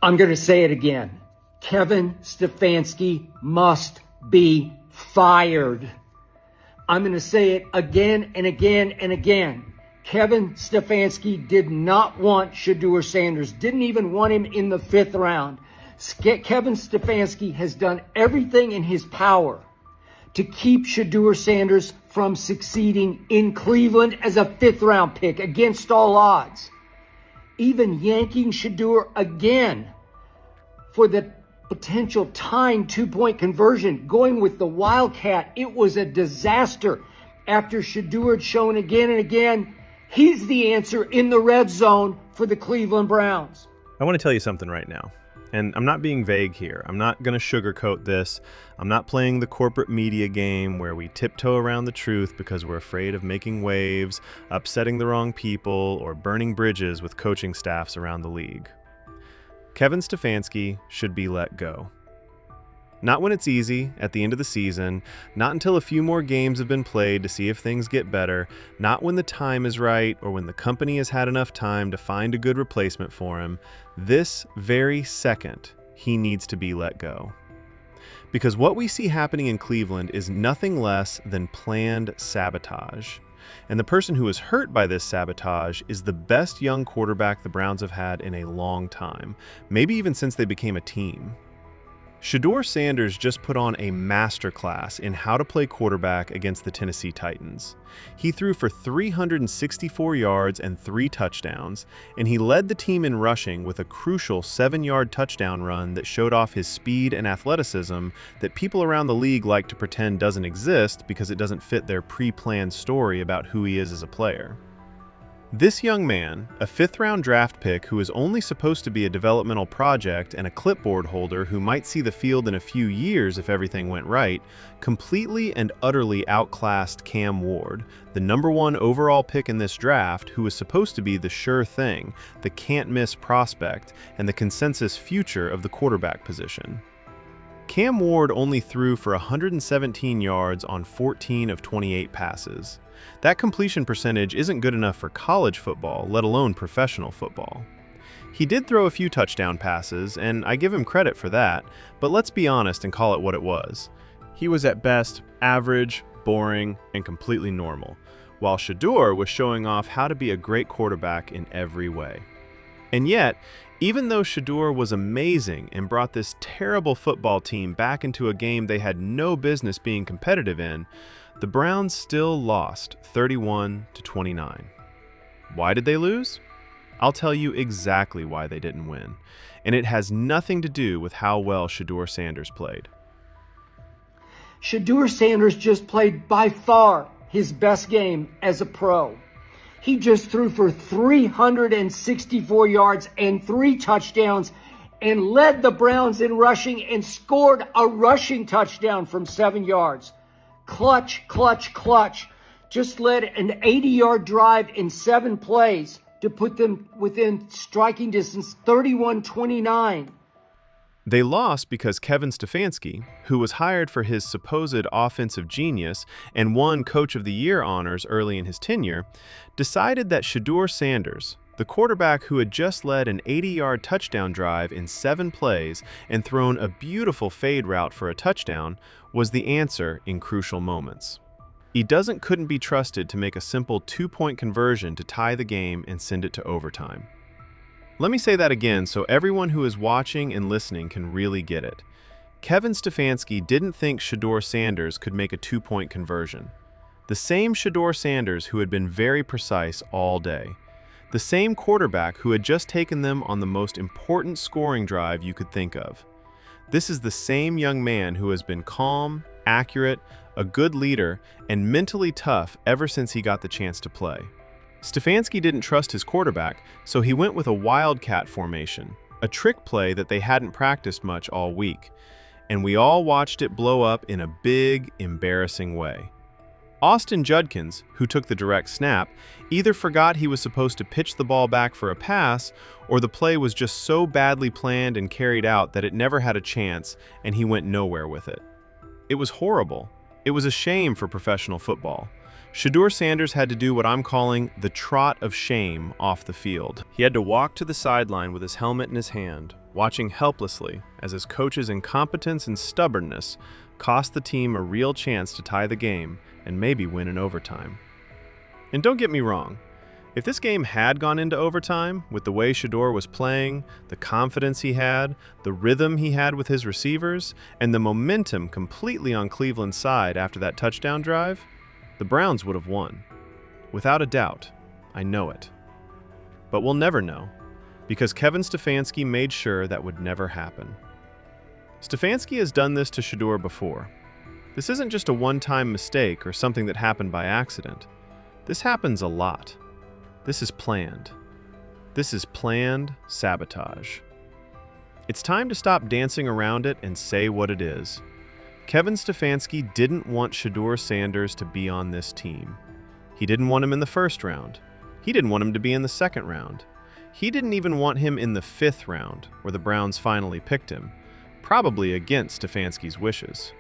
I'm going to say it again. Kevin Stefanski must be fired. I'm going to say it again and again and again. Kevin Stefanski did not want Shedeur Sanders, didn't even want him in the 5th round. Kevin Stefanski has done everything in his power to keep Shedeur Sanders from succeeding in Cleveland as a 5th round pick against all odds. Even yanking Shedeur again for the potential tying 2-point conversion, going with the Wildcat. It was a disaster after Shedeur had shown again and again he's the answer in the red zone for the Cleveland Browns. I want to tell you something right now. And I'm not being vague here. I'm not going to sugarcoat this. I'm not playing the corporate media game where we tiptoe around the truth because we're afraid of making waves, upsetting the wrong people, or burning bridges with coaching staffs around the league. Kevin Stefanski should be let go. Not when it's easy, at the end of the season, not until a few more games have been played to see if things get better, not when the time is right or when the company has had enough time to find a good replacement for him. This very second, he needs to be let go. Because what we see happening in Cleveland is nothing less than planned sabotage. And the person who is hurt by this sabotage is the best young quarterback the Browns have had in a long time, maybe even since they became a team. Shedeur Sanders just put on a masterclass in how to play quarterback against the Tennessee Titans. He threw for 364 yards and 3 touchdowns, and he led the team in rushing with a crucial 7-yard touchdown run that showed off his speed and athleticism that people around the league like to pretend doesn't exist because it doesn't fit their pre-planned story about who he is as a player. This young man, a 5th-round draft pick who is only supposed to be a developmental project and a clipboard holder who might see the field in a few years if everything went right, completely and utterly outclassed Cam Ward, the #1 overall pick in this draft, who was supposed to be the sure thing, the can't-miss prospect, and the consensus future of the quarterback position. Cam Ward only threw for 117 yards on 14 of 28 passes. That completion percentage isn't good enough for college football, let alone professional football. He did throw a few touchdown passes, and I give him credit for that, but let's be honest and call it what it was. He was at best average, boring, and completely normal, while Shedeur was showing off how to be a great quarterback in every way. And yet, even though Shedeur was amazing and brought this terrible football team back into a game they had no business being competitive in, the Browns still lost 31-29. Why did they lose? I'll tell you exactly why they didn't win, and it has nothing to do with how well Shedeur Sanders played. Shedeur Sanders just played by far his best game as a pro. He just threw for 364 yards and 3 touchdowns and led the Browns in rushing and scored a rushing touchdown from 7 yards. Clutch, clutch, clutch. Just led an 80-yard drive in 7 plays to put them within striking distance, 31-29. They lost because Kevin Stefanski, who was hired for his supposed offensive genius and won Coach of the Year honors early in his tenure, decided that Shedeur Sanders, the quarterback who had just led an 80-yard touchdown drive in 7 plays and thrown a beautiful fade route for a touchdown, was the answer in crucial moments. He couldn't be trusted to make a simple 2-point conversion to tie the game and send it to overtime. Let me say that again so everyone who is watching and listening can really get it. Kevin Stefanski didn't think Shedeur Sanders could make a 2-point conversion. The same Shedeur Sanders who had been very precise all day. The same quarterback who had just taken them on the most important scoring drive you could think of. This is the same young man who has been calm, accurate, a good leader, and mentally tough ever since he got the chance to play. Stefanski didn't trust his quarterback, so he went with a wildcat formation, a trick play that they hadn't practiced much all week, and we all watched it blow up in a big, embarrassing way. Austin Judkins, who took the direct snap, either forgot he was supposed to pitch the ball back for a pass, or the play was just so badly planned and carried out that it never had a chance and he went nowhere with it. It was horrible. It was a shame for professional football. Shedeur Sanders had to do what I'm calling the trot of shame off the field. He had to walk to the sideline with his helmet in his hand, watching helplessly as his coach's incompetence and stubbornness cost the team a real chance to tie the game and maybe win in overtime. And don't get me wrong, if this game had gone into overtime, with the way Shedeur was playing, the confidence he had, the rhythm he had with his receivers, and the momentum completely on Cleveland's side after that touchdown drive, the Browns would have won. Without a doubt. I know it. But we'll never know, because Kevin Stefanski made sure that would never happen. Stefanski has done this to Shedeur before. This isn't just a one-time mistake or something that happened by accident. This happens a lot. This is planned. This is planned sabotage. It's time to stop dancing around it and say what it is. Kevin Stefanski didn't want Shedeur Sanders to be on this team. He didn't want him in the first round. He didn't want him to be in the second round. He didn't even want him in the 5th round, where the Browns finally picked him, probably against Stefanski's wishes.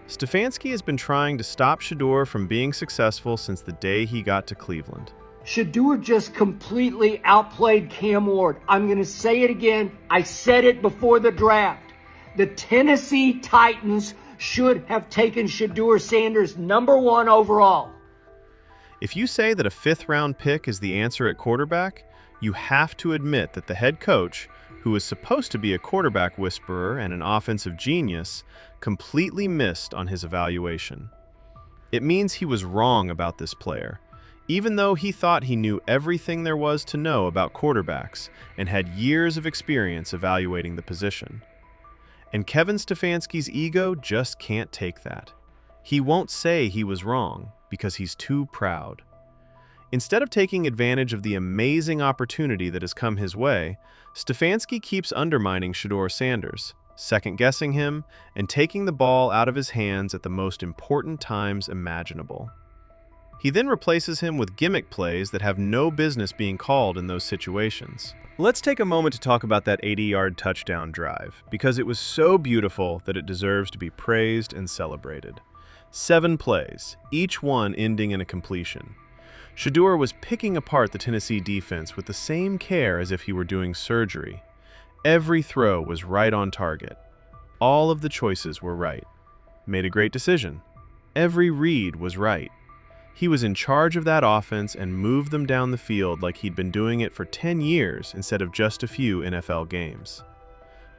Stefanski has been trying to stop Shedeur from being successful since the day he got to Cleveland. Shedeur just completely outplayed Cam Ward. I'm going to say it again. I said it before the draft. The Tennessee Titans should have taken Shedeur Sanders #1 overall. If you say that a 5th-round pick is the answer at quarterback, you have to admit that the head coach, who is supposed to be a quarterback whisperer and an offensive genius, completely missed on his evaluation. It means he was wrong about this player, even though he thought he knew everything there was to know about quarterbacks and had years of experience evaluating the position. And Kevin Stefanski's ego just can't take that. He won't say he was wrong because he's too proud. Instead of taking advantage of the amazing opportunity that has come his way, Stefanski keeps undermining Shedeur Sanders, second-guessing him, and taking the ball out of his hands at the most important times imaginable. He then replaces him with gimmick plays that have no business being called in those situations. Let's take a moment to talk about that 80-yard touchdown drive, because it was so beautiful that it deserves to be praised and celebrated. 7 plays, each one ending in a completion. Shedeur was picking apart the Tennessee defense with the same care as if he were doing surgery. Every throw was right on target. All of the choices were right. Made a great decision. Every read was right. He was in charge of that offense and moved them down the field like he'd been doing it for 10 years instead of just a few NFL games.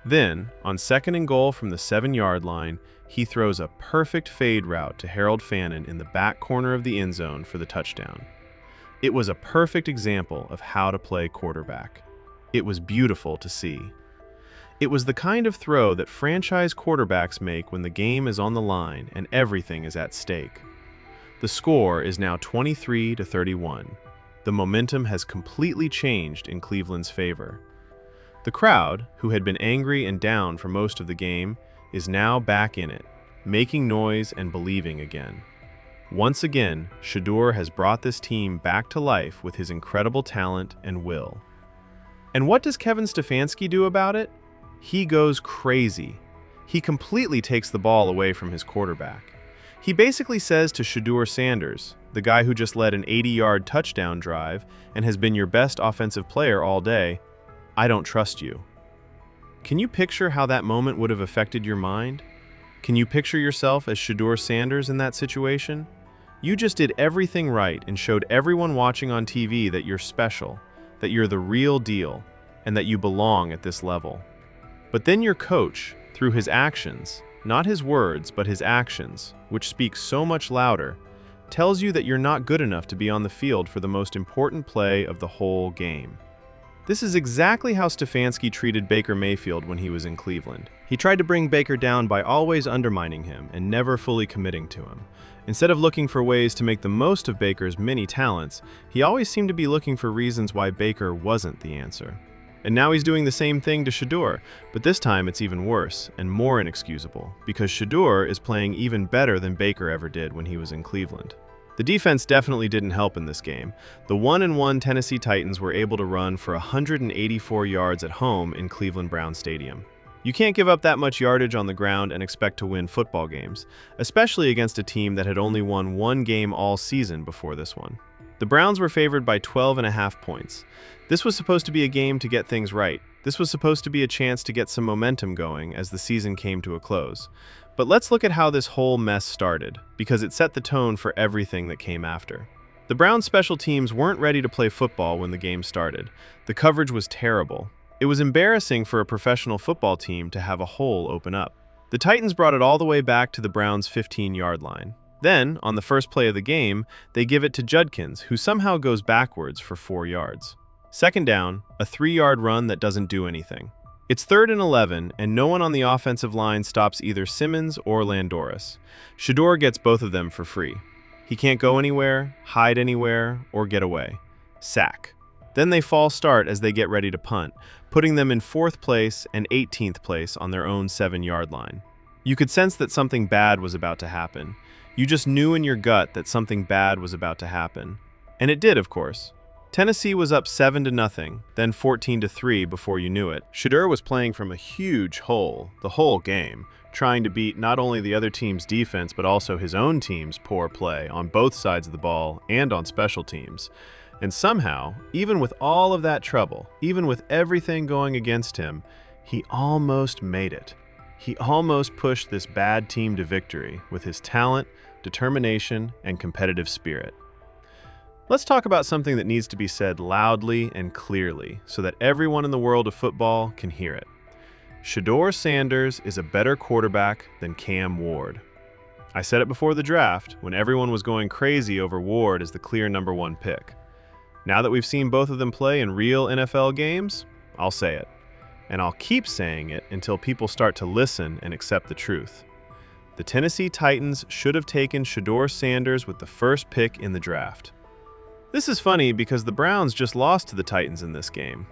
Then, on 2nd and goal from the 7-yard line, he throws a perfect fade route to Harold Fannin in the back corner of the end zone for the touchdown. It was a perfect example of how to play quarterback. It was beautiful to see. It was the kind of throw that franchise quarterbacks make when the game is on the line and everything is at stake. The score is now 23-31. The momentum has completely changed in Cleveland's favor. The crowd, who had been angry and down for most of the game, is now back in it, making noise and believing again. Once again, Shedeur has brought this team back to life with his incredible talent and will. And what does Kevin Stefanski do about it? He goes crazy. He completely takes the ball away from his quarterback. He basically says to Shedeur Sanders, the guy who just led an 80-yard touchdown drive and has been your best offensive player all day, "I don't trust you." Can you picture how that moment would have affected your mind? Can you picture yourself as Shedeur Sanders in that situation? You just did everything right and showed everyone watching on TV that you're special, that you're the real deal, and that you belong at this level. But then your coach, through his actions, not his words, but his actions, which speak so much louder, tells you that you're not good enough to be on the field for the most important play of the whole game. This is exactly how Stefanski treated Baker Mayfield when he was in Cleveland. He tried to bring Baker down by always undermining him and never fully committing to him. Instead of looking for ways to make the most of Baker's many talents, he always seemed to be looking for reasons why Baker wasn't the answer. And now he's doing the same thing to Shedeur, but this time it's even worse and more inexcusable, because Shedeur is playing even better than Baker ever did when he was in Cleveland. The defense definitely didn't help in this game. The 1-1 Tennessee Titans were able to run for 184 yards at home in Cleveland Browns Stadium. You can't give up that much yardage on the ground and expect to win football games, especially against a team that had only won 1 game all season before this one. The Browns were favored by 12.5 points. This was supposed to be a game to get things right. This was supposed to be a chance to get some momentum going as the season came to a close. But let's look at how this whole mess started, because it set the tone for everything that came after. The Browns' special teams weren't ready to play football when the game started. The coverage was terrible. It was embarrassing for a professional football team to have a hole open up. The Titans brought it all the way back to the Browns' 15-yard line. Then, on the first play of the game, they give it to Judkins, who somehow goes backwards for 4 yards. Second down, a 3-yard run that doesn't do anything. It's 3rd and 11, and no one on the offensive line stops either Simmons or Landoris. Shedeur gets both of them for free. He can't go anywhere, hide anywhere, or get away. Sack. Then they false start as they get ready to punt, putting them in 4th place and 18th place on their own 7-yard line. You could sense that something bad was about to happen. You just knew in your gut that something bad was about to happen. And it did, of course. Tennessee was up 7-0, then 14-3 before you knew it. Shedeur was playing from a huge hole the whole game, trying to beat not only the other team's defense but also his own team's poor play on both sides of the ball and on special teams. And somehow, even with all of that trouble, even with everything going against him, he almost made it. He almost pushed this bad team to victory with his talent, determination, and competitive spirit. Let's talk about something that needs to be said loudly and clearly so that everyone in the world of football can hear it. Shedeur Sanders is a better quarterback than Cam Ward. I said it before the draft when everyone was going crazy over Ward as the clear #1 pick. Now that we've seen both of them play in real NFL games, I'll say it. And I'll keep saying it until people start to listen and accept the truth. The Tennessee Titans should have taken Shedeur Sanders with the first pick in the draft. This is funny because the Browns just lost to the Titans in this game.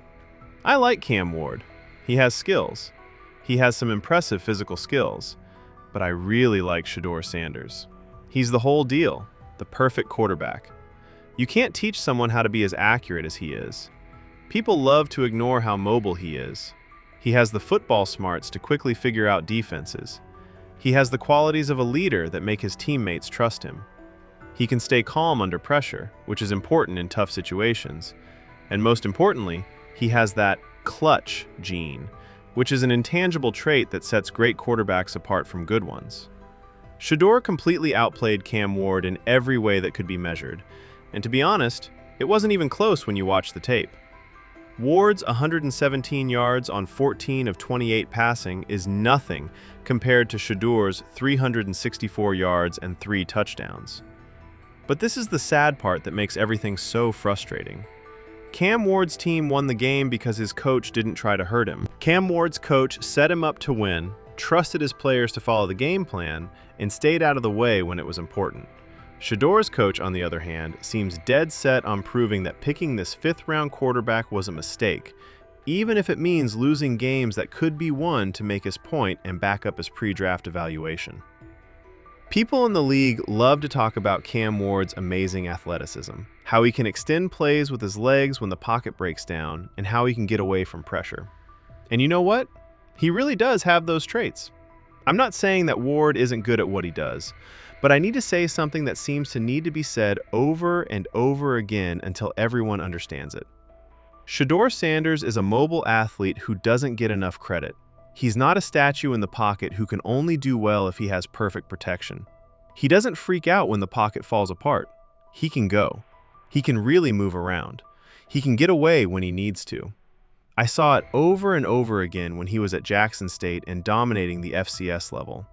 I like Cam Ward. He has skills. He has some impressive physical skills. But I really like Shedeur Sanders. He's the whole deal, the perfect quarterback. You can't teach someone how to be as accurate as he is. People love to ignore how mobile he is. He has the football smarts to quickly figure out defenses. He has the qualities of a leader that make his teammates trust him. He can stay calm under pressure, which is important in tough situations. And most importantly, he has that clutch gene, which is an intangible trait that sets great quarterbacks apart from good ones. Shedeur completely outplayed Cam Ward in every way that could be measured. And to be honest, it wasn't even close when you watch the tape. Ward's 117 yards on 14 of 28 passing is nothing compared to Shedeur's 364 yards and 3 touchdowns. But this is the sad part that makes everything so frustrating. Cam Ward's team won the game because his coach didn't try to hurt him. Cam Ward's coach set him up to win, trusted his players to follow the game plan, and stayed out of the way when it was important. Shedeur's coach, on the other hand, seems dead set on proving that picking this 5th-round quarterback was a mistake, even if it means losing games that could be won to make his point and back up his pre-draft evaluation. People in the league love to talk about Cam Ward's amazing athleticism, how he can extend plays with his legs when the pocket breaks down, and how he can get away from pressure. And you know what? He really does have those traits. I'm not saying that Ward isn't good at what he does, but I need to say something that seems to need to be said over and over again until everyone understands it. Shedeur Sanders is a mobile athlete who doesn't get enough credit. He's not a statue in the pocket who can only do well if he has perfect protection. He doesn't freak out when the pocket falls apart. He can go. He can really move around. He can get away when he needs to. I saw it over and over again when he was at Jackson State and dominating the FCS level.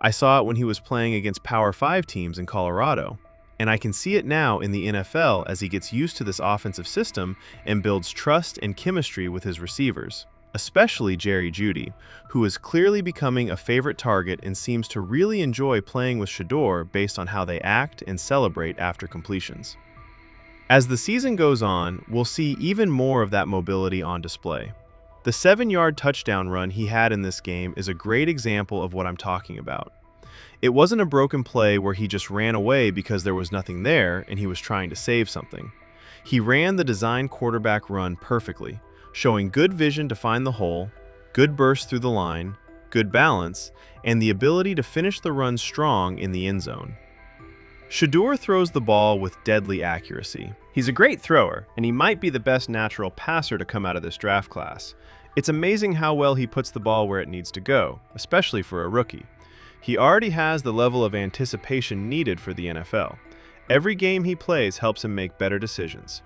I saw it when he was playing against Power 5 teams in Colorado. And I can see it now in the NFL as he gets used to this offensive system and builds trust and chemistry with his receivers. Especially Jerry Jeudy, who is clearly becoming a favorite target and seems to really enjoy playing with Shedeur based on how they act and celebrate after completions. As the season goes on, we'll see even more of that mobility on display. The 7-yard touchdown run he had in this game is a great example of what I'm talking about. It wasn't a broken play where he just ran away because there was nothing there and he was trying to save something. He ran the design quarterback run perfectly, showing good vision to find the hole, good burst through the line, good balance, and the ability to finish the run strong in the end zone. Shedeur throws the ball with deadly accuracy. He's a great thrower, and he might be the best natural passer to come out of this draft class. It's amazing how well he puts the ball where it needs to go, especially for a rookie. He already has the level of anticipation needed for the NFL. Every game he plays helps him make better decisions.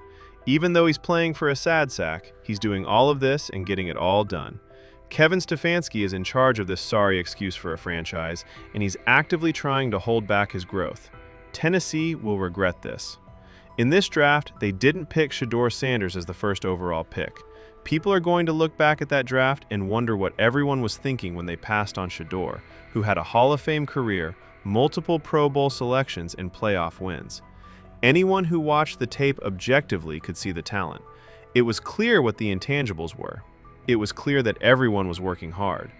Even though he's playing for a sad sack, he's doing all of this and getting it all done. Kevin Stefanski is in charge of this sorry excuse for a franchise, and he's actively trying to hold back his growth. Tennessee will regret this. In this draft, they didn't pick Shedeur Sanders as the first overall pick. People are going to look back at that draft and wonder what everyone was thinking when they passed on Shedeur, who had a Hall of Fame career, multiple Pro Bowl selections, and playoff wins. Anyone who watched the tape objectively could see the talent. It was clear what the intangibles were. It was clear that everyone was working hard.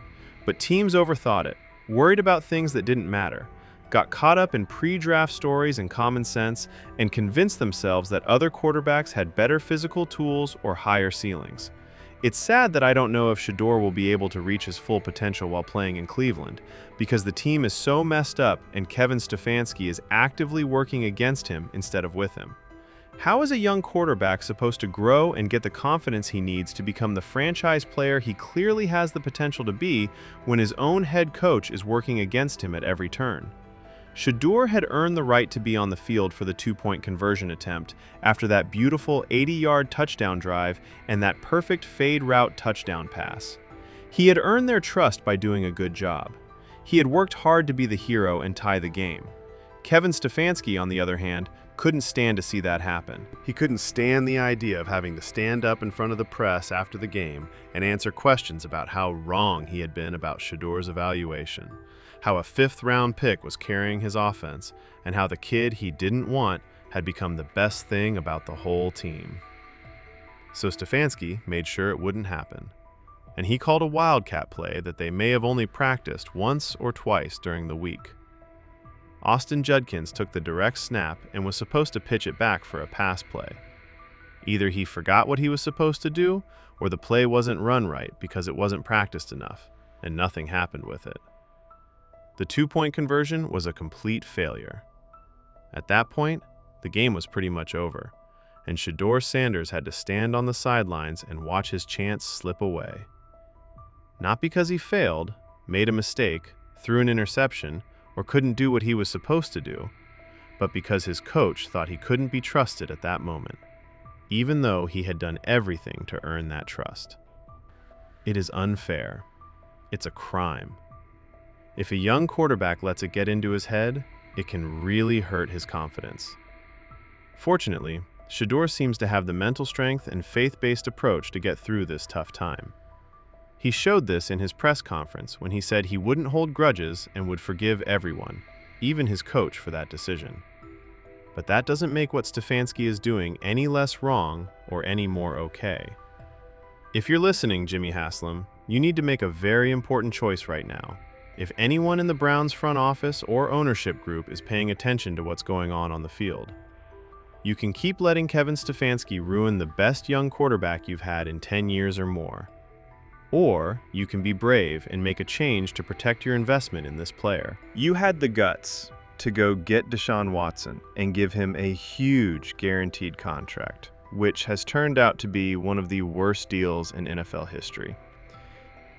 But teams overthought it, worried about things that didn't matter, got caught up in pre-draft stories and common sense, and convinced themselves that other quarterbacks had better physical tools or higher ceilings. It's sad that I don't know if Shedeur will be able to reach his full potential while playing in Cleveland, because the team is so messed up and Kevin Stefanski is actively working against him instead of with him. How is a young quarterback supposed to grow and get the confidence he needs to become the franchise player he clearly has the potential to be when his own head coach is working against him at every turn? Shedeur had earned the right to be on the field for the two-point conversion attempt after that beautiful 80-yard touchdown drive and that perfect fade route touchdown pass. He had earned their trust by doing a good job. He had worked hard to be the hero and tie the game. Kevin Stefanski, on the other hand, couldn't stand to see that happen. He couldn't stand the idea of having to stand up in front of the press after the game and answer questions about how wrong he had been about Shedeur's evaluation, how a fifth-round pick was carrying his offense, and how the kid he didn't want had become the best thing about the whole team. So Stefanski made sure it wouldn't happen, and he called a wildcat play that they may have only practiced once or twice during the week. Austin Judkins took the direct snap and was supposed to pitch it back for a pass play. Either he forgot what he was supposed to do, or the play wasn't run right because it wasn't practiced enough, and nothing happened with it. The two-point conversion was a complete failure. At that point, the game was pretty much over, and Shedeur Sanders had to stand on the sidelines and watch his chance slip away. Not because he failed, made a mistake, threw an interception, or couldn't do what he was supposed to do, but because his coach thought he couldn't be trusted at that moment, even though he had done everything to earn that trust. It is unfair. It's a crime. If a young quarterback lets it get into his head, it can really hurt his confidence. Fortunately, Shedeur seems to have the mental strength and faith-based approach to get through this tough time. He showed this in his press conference when he said he wouldn't hold grudges and would forgive everyone, even his coach, for that decision. But that doesn't make what Stefanski is doing any less wrong or any more okay. If you're listening, Jimmy Haslam, you need to make a very important choice right now. If anyone in the Browns front office or ownership group is paying attention to what's going on the field, you can keep letting Kevin Stefanski ruin the best young quarterback you've had in 10 years or more. Or you can be brave and make a change to protect your investment in this player. You had the guts to go get Deshaun Watson and give him a huge guaranteed contract, which has turned out to be one of the worst deals in NFL history.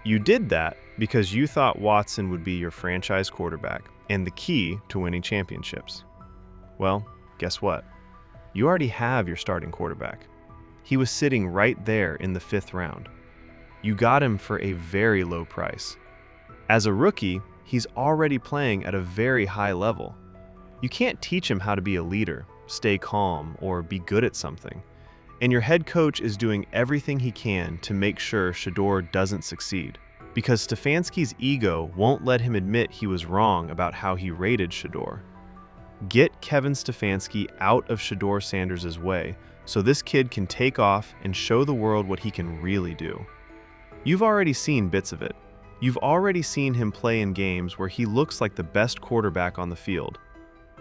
You did that because you thought Watson would be your franchise quarterback and the key to winning championships. Well, guess what? You already have your starting quarterback. He was sitting right there in the 5th round. You got him for a very low price. As a rookie, he's already playing at a very high level. You can't teach him how to be a leader, stay calm, or be good at something. And your head coach is doing everything he can to make sure Shedeur doesn't succeed, because Stefanski's ego won't let him admit he was wrong about how he rated Shedeur. Get Kevin Stefanski out of Shedeur Sanders' way so this kid can take off and show the world what he can really do. You've already seen bits of it. You've already seen him play in games where he looks like the best quarterback on the field.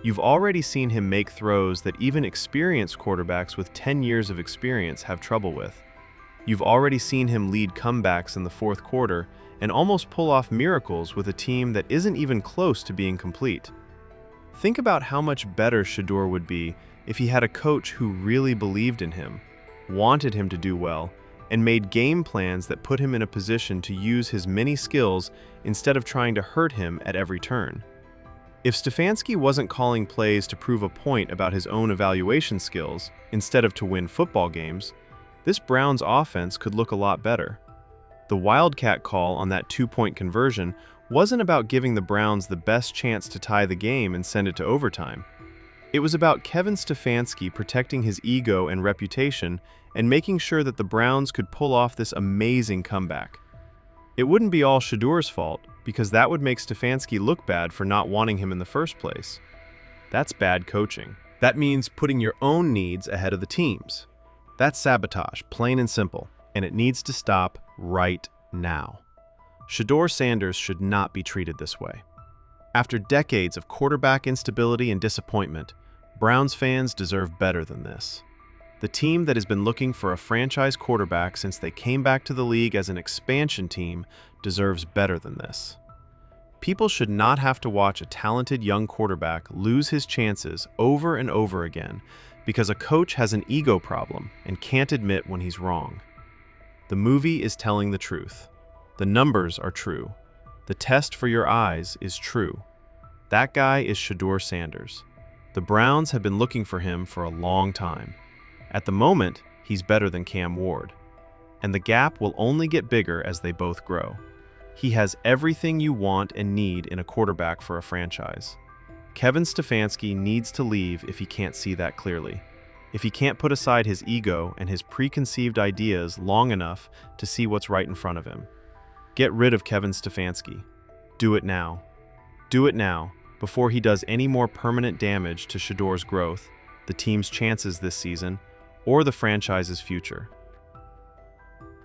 You've already seen him make throws that even experienced quarterbacks with 10 years of experience have trouble with. You've already seen him lead comebacks in the 4th quarter and almost pull off miracles with a team that isn't even close to being complete. Think about how much better Shedeur would be if he had a coach who really believed in him, wanted him to do well, and made game plans that put him in a position to use his many skills instead of trying to hurt him at every turn. If Stefanski wasn't calling plays to prove a point about his own evaluation skills instead of to win football games, this Browns offense could look a lot better. The Wildcat call on that two-point conversion wasn't about giving the Browns the best chance to tie the game and send it to overtime. It was about Kevin Stefanski protecting his ego and reputation and making sure that the Browns could pull off this amazing comeback. It wouldn't be all Shedeur's fault, because that would make Stefanski look bad for not wanting him in the first place. That's bad coaching. That means putting your own needs ahead of the team's. That's sabotage, plain and simple, and it needs to stop right now. Shedeur Sanders should not be treated this way. After decades of quarterback instability and disappointment, Browns fans deserve better than this. The team that has been looking for a franchise quarterback since they came back to the league as an expansion team deserves better than this. People should not have to watch a talented young quarterback lose his chances over and over again because a coach has an ego problem and can't admit when he's wrong. The movie is telling the truth. The numbers are true. The test for your eyes is true. That guy is Shedeur Sanders. The Browns have been looking for him for a long time. At the moment, he's better than Cam Ward. And the gap will only get bigger as they both grow. He has everything you want and need in a quarterback for a franchise. Kevin Stefanski needs to leave if he can't see that clearly. If he can't put aside his ego and his preconceived ideas long enough to see what's right in front of him. Get rid of Kevin Stefanski. Do it now. Do it now, before he does any more permanent damage to Shedeur's growth, the team's chances this season, or the franchise's future.